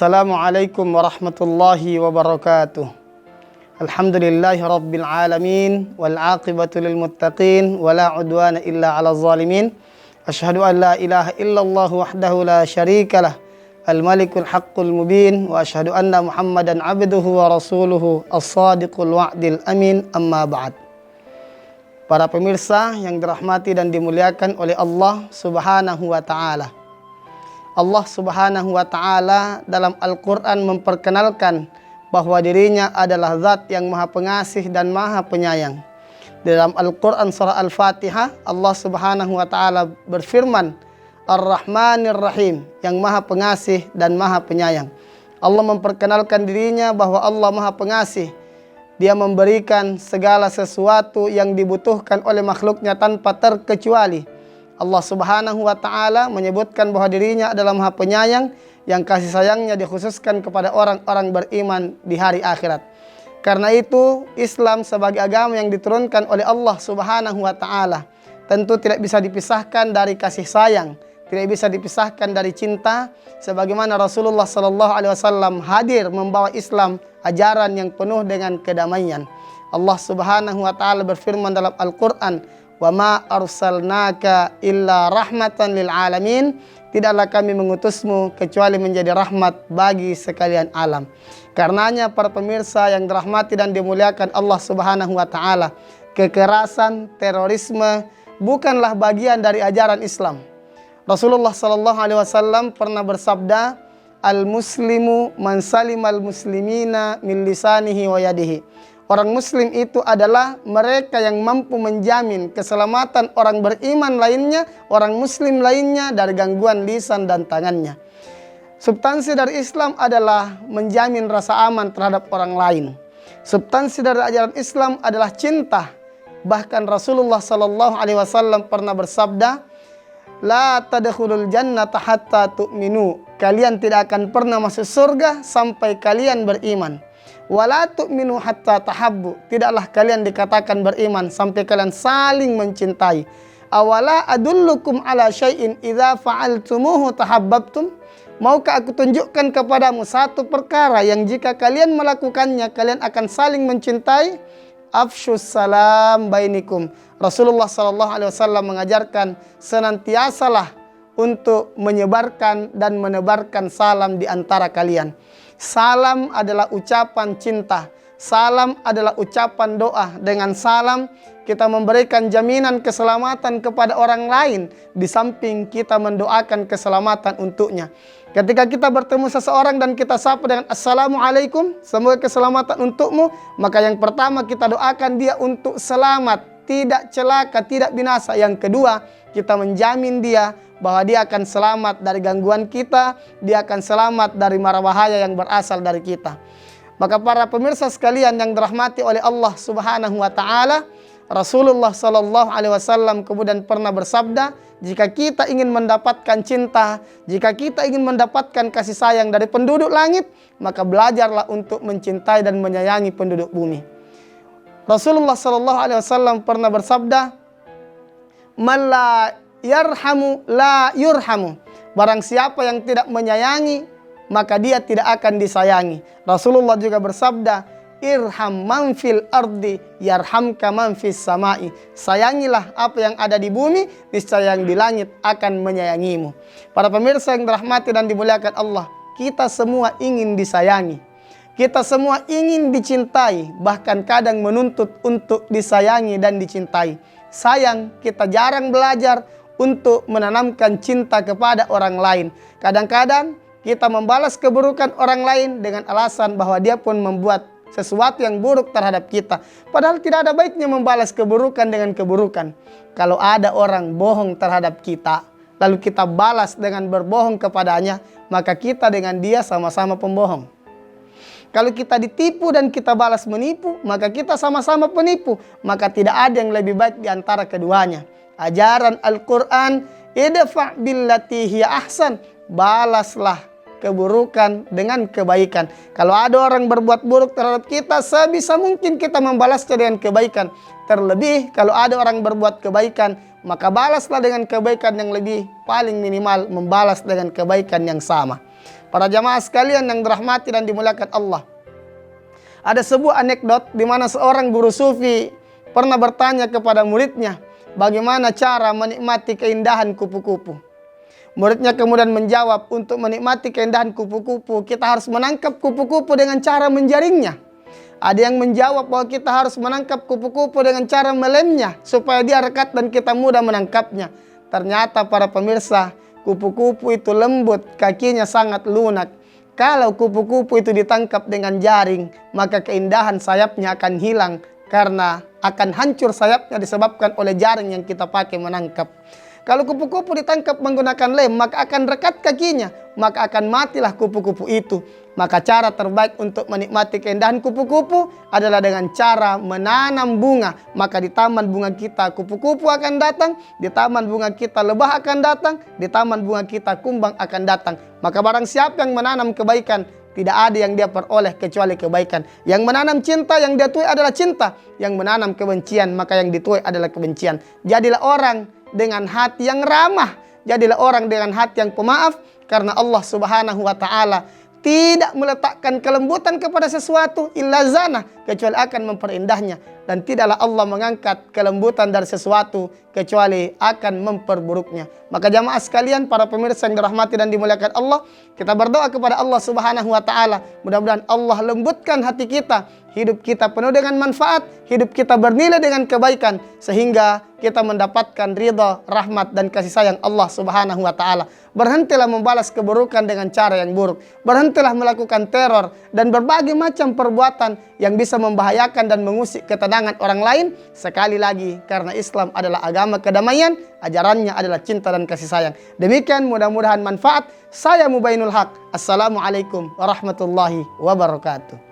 Assalamualaikum warahmatullahi wabarakatuh. Alhamdulillahi rabbil alamin wal aqibatu lil muttaqin wala udwana illa 'alal zalimin. Asyhadu an la ilaha illallah wahdahu la syarikalah al malikul haqqul mubin wa asyhadu anna Muhammadan abduhu wa rasuluhu as-sadiqul wa'dil amin. Amma ba'd. Para pemirsa yang dirahmati dan dimuliakan oleh Allah Subhanahu wa taala. Allah Subhanahu wa taala dalam Al-Qur'an memperkenalkan bahwa dirinya adalah zat yang maha pengasih dan maha penyayang. Dalam Al-Qur'an surah Al-Fatihah, Allah Subhanahu wa taala berfirman, Ar-Rahmanir Rahim, yang maha pengasih dan maha penyayang. Allah memperkenalkan dirinya bahwa Allah maha pengasih. Dia memberikan segala sesuatu yang dibutuhkan oleh makhluknya tanpa terkecuali. Allah Subhanahu wa taala menyebutkan bahwa dirinya adalah maha penyayang yang kasih sayangnya dikhususkan kepada orang-orang beriman di hari akhirat. Karena itu Islam sebagai agama yang diturunkan oleh Allah Subhanahu wa taala tentu tidak bisa dipisahkan dari kasih sayang, tidak bisa dipisahkan dari cinta, sebagaimana Rasulullah sallallahu alaihi wasallam hadir membawa Islam, ajaran yang penuh dengan kedamaian. Allah Subhanahu wa taala berfirman dalam Al-Qur'an, "Wa ma arsalnaka illa rahmatan lil alamin." Tidaklah kami mengutusmu kecuali menjadi rahmat bagi sekalian alam. Karenanya para pemirsa yang dirahmati dan dimuliakan Allah Subhanahu wa taala, kekerasan, terorisme bukanlah bagian dari ajaran Islam. Rasulullah sallallahu alaihi wasallam pernah bersabda, "Al-muslimu man salimal muslimina min lisanihi wa yadihi." Orang muslim itu adalah mereka yang mampu menjamin keselamatan orang beriman lainnya, orang muslim lainnya dari gangguan lisan dan tangannya. Substansi dari Islam adalah menjamin rasa aman terhadap orang lain. Substansi dari ajaran Islam adalah cinta. Bahkan Rasulullah sallallahu alaihi wasallam pernah bersabda, "La tadkhulul jannata hatta tu'minu." Kalian tidak akan pernah masuk surga sampai kalian beriman. Wala tu'minu hatta tahabbu. Tidaklah kalian dikatakan beriman sampai kalian saling mencintai. Awala adullukum ala syai'in idza fa'altumuhu tahabbabtum. Maukah aku tunjukkan kepadamu satu perkara yang jika kalian melakukannya kalian akan saling mencintai? Afshus salam bainikum. Rasulullah sallallahu alaihi wasallam mengajarkan senantiasalah untuk menyebarkan dan menebarkan salam di antara kalian. Salam adalah ucapan cinta. Salam adalah ucapan doa. Dengan salam kita memberikan jaminan keselamatan kepada orang lain, di samping kita mendoakan keselamatan untuknya. Ketika kita bertemu seseorang dan kita sapa dengan Assalamualaikum, semoga keselamatan untukmu, maka yang pertama kita doakan dia untuk selamat, tidak celaka, tidak binasa. Yang kedua, kita menjamin dia bahwa dia akan selamat dari gangguan kita, dia akan selamat dari mara bahaya yang berasal dari kita. Maka para pemirsa sekalian yang dirahmati oleh Allah Subhanahu wa taala, Rasulullah sallallahu alaihi wasallam kemudian pernah bersabda, jika kita ingin mendapatkan cinta, jika kita ingin mendapatkan kasih sayang dari penduduk langit, maka belajarlah untuk mencintai dan menyayangi penduduk bumi. Rasulullah sallallahu alaihi wasallam pernah bersabda, "Man la yarhamu la yurhamu." Barang siapa yang tidak menyayangi, maka dia tidak akan disayangi. Rasulullah juga bersabda, "Irham man fil ardi yarhamka man fis samai." Sayangilah apa yang ada di bumi, niscaya yang di langit akan menyayangimu. Para pemirsa yang dirahmati dan dimuliakan Allah, kita semua ingin disayangi. Kita semua ingin dicintai, bahkan kadang menuntut untuk disayangi dan dicintai. Sayang, kita jarang belajar untuk menanamkan cinta kepada orang lain. Kadang-kadang kita membalas keburukan orang lain dengan alasan bahwa dia pun membuat sesuatu yang buruk terhadap kita. Padahal tidak ada baiknya membalas keburukan dengan keburukan. Kalau ada orang bohong terhadap kita, lalu kita balas dengan berbohong kepadanya, maka kita dengan dia sama-sama pembohong. Kalau kita ditipu dan kita balas menipu, maka kita sama-sama penipu. Maka tidak ada yang lebih baik di antara keduanya. Ajaran Al-Quran, idfa' billati hiya ahsan. Balaslah keburukan dengan kebaikan. Kalau ada orang berbuat buruk terhadap kita, sebisa mungkin kita membalasnya dengan kebaikan. Terlebih kalau ada orang berbuat kebaikan, maka balaslah dengan kebaikan yang lebih, paling minimal membalas dengan kebaikan yang sama. Para jamaah sekalian yang dirahmati dan dimuliakan Allah. Ada sebuah anekdot di mana seorang guru sufi pernah bertanya kepada muridnya, bagaimana cara menikmati keindahan kupu-kupu. Muridnya kemudian menjawab, untuk menikmati keindahan kupu-kupu, kita harus menangkap kupu-kupu dengan cara menjaringnya. Ada yang menjawab bahwa kita harus menangkap kupu-kupu dengan cara melemnya, supaya dia rekat dan kita mudah menangkapnya. Ternyata para pemirsa, kupu-kupu itu lembut, kakinya sangat lunak. Kalau kupu-kupu itu ditangkap dengan jaring, maka keindahan sayapnya akan hilang, karena akan hancur sayapnya disebabkan oleh jaring yang kita pakai menangkap. Kalau kupu-kupu ditangkap menggunakan lem, maka akan rekat kakinya, maka akan matilah kupu-kupu itu. Maka cara terbaik untuk menikmati keindahan kupu-kupu adalah dengan cara menanam bunga. Maka di taman bunga kita kupu-kupu akan datang, di taman bunga kita lebah akan datang, di taman bunga kita kumbang akan datang. Maka barang siapa yang menanam kebaikan, tidak ada yang dia peroleh kecuali kebaikan. Yang menanam cinta, yang dia tuai adalah cinta. Yang menanam kebencian, maka yang dituai adalah kebencian. Jadilah orang dengan hati yang ramah, jadilah orang dengan hati yang pemaaf, karena Allah Subhanahu wa Ta'ala tidak meletakkan kelembutan kepada sesuatu illa zana, kecuali akan memperindahnya, dan tidaklah Allah mengangkat kelembutan dari sesuatu kecuali akan memperburuknya. Maka jamaah sekalian, para pemirsa yang dirahmati dan dimuliakan Allah, kita berdoa kepada Allah Subhanahu wa Ta'ala, mudah-mudahan Allah lembutkan hati kita, hidup kita penuh dengan manfaat, hidup kita bernilai dengan kebaikan, sehingga kita mendapatkan ridha, rahmat, dan kasih sayang Allah Subhanahu wa Ta'ala. Berhentilah membalas keburukan dengan cara yang buruk. Berhentilah melakukan teror dan berbagai macam perbuatan yang bisa membahayakan dan mengusik ketenangan orang lain. Sekali lagi, karena Islam adalah agama kedamaian, ajarannya adalah cinta dan kasih sayang. Demikian, mudah-mudahan manfaat. Saya Mubainul Haq. Assalamualaikum warahmatullahi wabarakatuh.